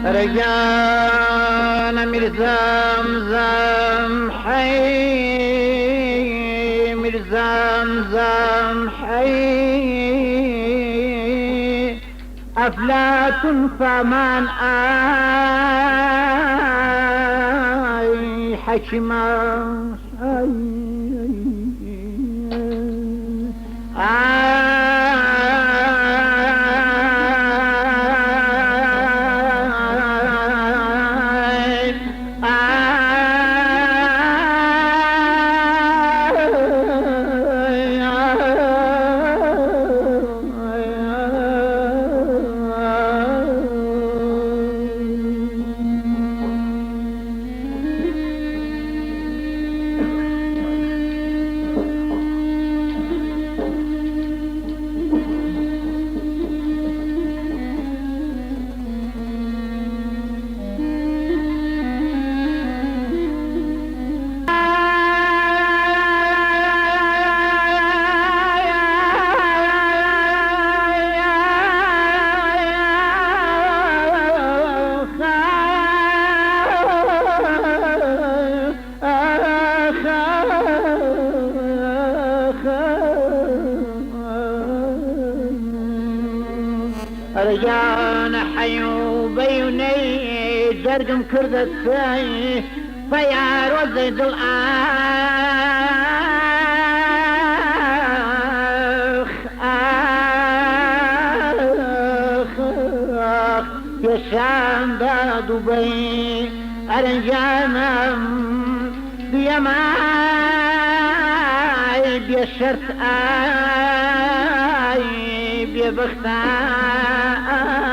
رجعنا مرزمزم حي مرزمزم حي أفلاة فمن حكمة رجعنا حيو بيوني زرقم كردت فيار وزيد الآخ يا شام دبي أرنجانا بيماي بيشرت بيبختاي